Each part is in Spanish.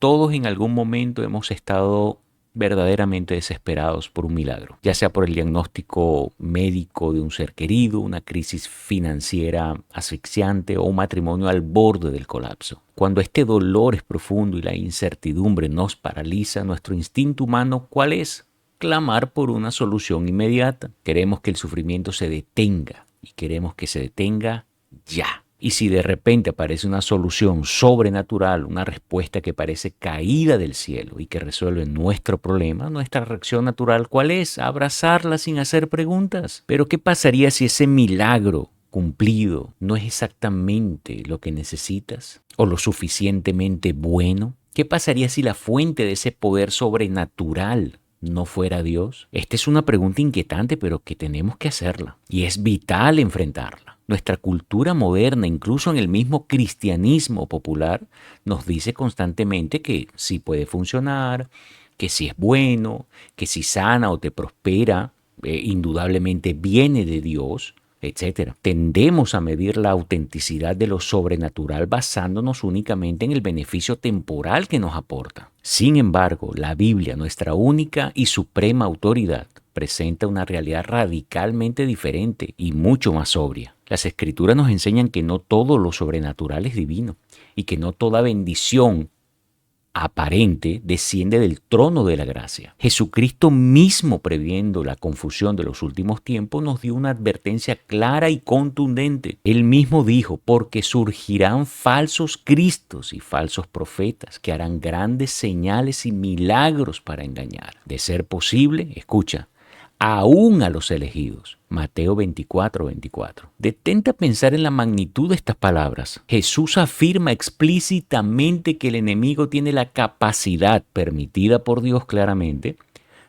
todos en algún momento hemos estado verdaderamente desesperados por un milagro, ya sea por el diagnóstico médico de un ser querido, una crisis financiera asfixiante o un matrimonio al borde del colapso. Cuando este dolor es profundo y la incertidumbre nos paraliza, nuestro instinto humano, ¿cuál es? Clamar por una solución inmediata. Queremos que el sufrimiento se detenga y queremos que se detenga ya. Y si de repente aparece una solución sobrenatural, una respuesta que parece caída del cielo y que resuelve nuestro problema, nuestra reacción natural, ¿cuál es? Abrazarla sin hacer preguntas. Pero ¿qué pasaría si ese milagro cumplido no es exactamente lo que necesitas o lo suficientemente bueno? ¿Qué pasaría si la fuente de ese poder sobrenatural no fuera Dios? Esta es una pregunta inquietante, pero que tenemos que hacerla y es vital enfrentarla. Nuestra cultura moderna, incluso en el mismo cristianismo popular, nos dice constantemente que sí puede funcionar, que sí es bueno, que si sana o te prospera, indudablemente viene de Dios, etcétera. Tendemos a medir la autenticidad de lo sobrenatural basándonos únicamente en el beneficio temporal que nos aporta. Sin embargo, la Biblia, nuestra única y suprema autoridad, presenta una realidad radicalmente diferente y mucho más sobria. Las Escrituras nos enseñan que no todo lo sobrenatural es divino y que no toda bendición aparente desciende del trono de la gracia. Jesucristo mismo, previendo la confusión de los últimos tiempos, nos dio una advertencia clara y contundente. Él mismo dijo, porque surgirán falsos cristos y falsos profetas que harán grandes señales y milagros para engañar. De ser posible, escucha, aún a los elegidos. Mateo 24:24. Detente a pensar en la magnitud de estas palabras. Jesús afirma explícitamente que el enemigo tiene la capacidad, permitida por Dios claramente,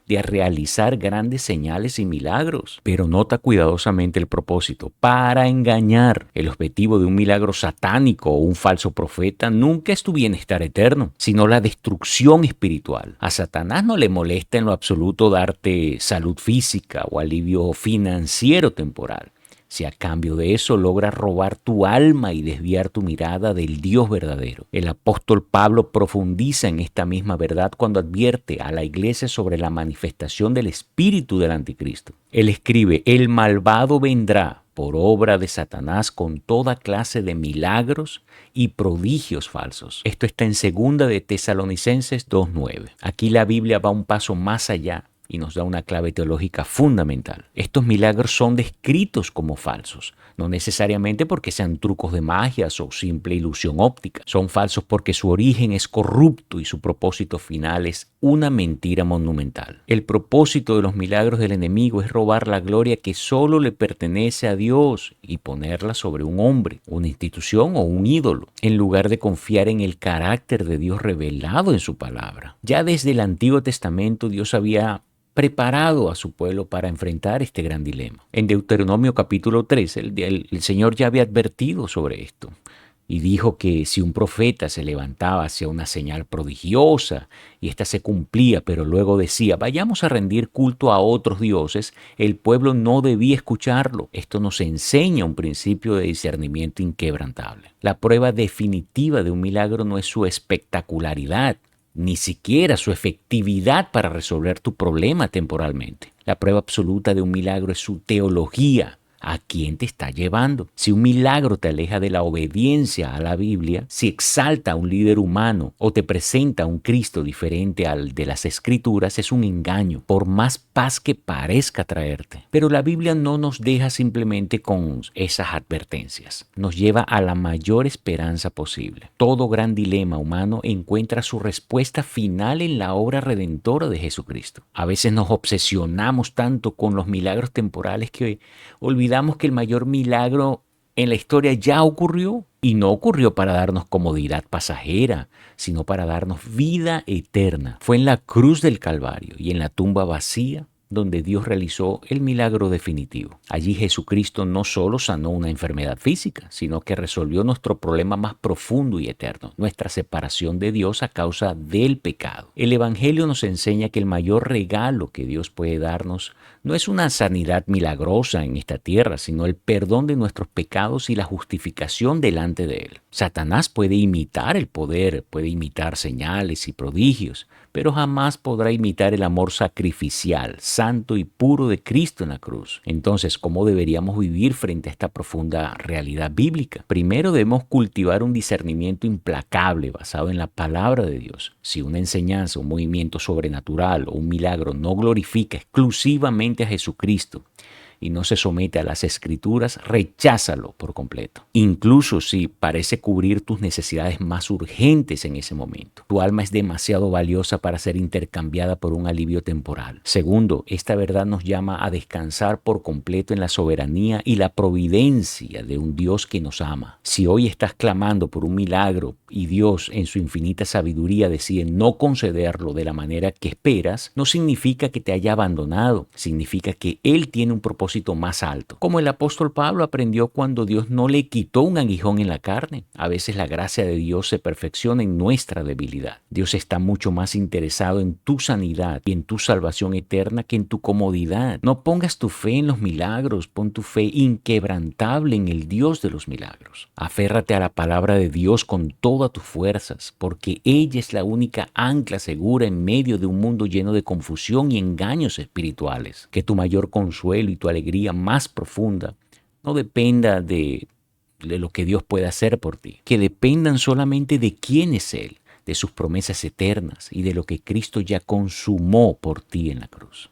de realizar grandes señales y milagros. Pero nota cuidadosamente el propósito: para engañar. El objetivo de un milagro satánico o un falso profeta nunca es tu bienestar eterno, sino la destrucción espiritual. A Satanás no le molesta en lo absoluto darte salud física o alivio financiero temporal, si a cambio de eso logra robar tu alma y desviar tu mirada del Dios verdadero. El apóstol Pablo profundiza en esta misma verdad cuando advierte a la iglesia sobre la manifestación del espíritu del anticristo. Él escribe: el malvado vendrá por obra de Satanás con toda clase de milagros y prodigios falsos. Esto está en 2 de Tesalonicenses 2:9. Aquí la Biblia va un paso más allá y nos da una clave teológica fundamental. Estos milagros son descritos como falsos, no necesariamente porque sean trucos de magia o simple ilusión óptica. Son falsos porque su origen es corrupto y su propósito final es una mentira monumental. El propósito de los milagros del enemigo es robar la gloria que solo le pertenece a Dios y ponerla sobre un hombre, una institución o un ídolo, en lugar de confiar en el carácter de Dios revelado en su palabra. Ya desde el Antiguo Testamento Dios había preparado a su pueblo para enfrentar este gran dilema. En Deuteronomio capítulo 13, el Señor ya había advertido sobre esto y dijo que si un profeta se levantaba hacia una señal prodigiosa y ésta se cumplía, pero luego decía, vayamos a rendir culto a otros dioses, el pueblo no debía escucharlo. Esto nos enseña un principio de discernimiento inquebrantable. La prueba definitiva de un milagro no es su espectacularidad, ni siquiera su efectividad para resolver tu problema temporalmente. La prueba absoluta de un milagro es su teología. ¿A quién te está llevando? Si un milagro te aleja de la obediencia a la Biblia, si exalta a un líder humano o te presenta a un Cristo diferente al de las Escrituras, es un engaño, por más paz que parezca traerte. Pero la Biblia no nos deja simplemente con esas advertencias. Nos lleva a la mayor esperanza posible. Todo gran dilema humano encuentra su respuesta final en la obra redentora de Jesucristo. A veces nos obsesionamos tanto con los milagros temporales que olvidamos que el mayor milagro en la historia ya ocurrió, y no ocurrió para darnos comodidad pasajera, sino para darnos vida eterna. Fue en la cruz del Calvario y en la tumba vacía donde Dios realizó el milagro definitivo. Allí Jesucristo no solo sanó una enfermedad física, sino que resolvió nuestro problema más profundo y eterno, nuestra separación de Dios a causa del pecado. El Evangelio nos enseña que el mayor regalo que Dios puede darnos no es una sanidad milagrosa en esta tierra, sino el perdón de nuestros pecados y la justificación delante de Él. Satanás puede imitar el poder, puede imitar señales y prodigios, pero jamás podrá imitar el amor sacrificial, santo y puro de Cristo en la cruz. Entonces, ¿cómo deberíamos vivir frente a esta profunda realidad bíblica? Primero debemos cultivar un discernimiento implacable basado en la palabra de Dios. Si una enseñanza, un movimiento sobrenatural o un milagro no glorifica exclusivamente a Jesucristo y no se somete a las escrituras, recházalo por completo. Incluso si parece cubrir tus necesidades más urgentes en ese momento. Tu alma es demasiado valiosa para ser intercambiada por un alivio temporal. Segundo, esta verdad nos llama a descansar por completo en la soberanía y la providencia de un Dios que nos ama. Si hoy estás clamando por un milagro y Dios en su infinita sabiduría decide no concederlo de la manera que esperas, no significa que te haya abandonado, significa que Él tiene un propósito más alto. Como el apóstol Pablo aprendió cuando Dios no le quitó un aguijón en la carne. A veces la gracia de Dios se perfecciona en nuestra debilidad. Dios está mucho más interesado en tu sanidad y en tu salvación eterna que en tu comodidad. No pongas tu fe en los milagros, pon tu fe inquebrantable en el Dios de los milagros. Aférrate a la palabra de Dios con todas tus fuerzas, porque ella es la única ancla segura en medio de un mundo lleno de confusión y engaños espirituales. Que tu mayor consuelo y tu alegría más profunda no dependa de lo que Dios puede hacer por ti, que dependan solamente de quién es Él, de sus promesas eternas y de lo que Cristo ya consumó por ti en la cruz.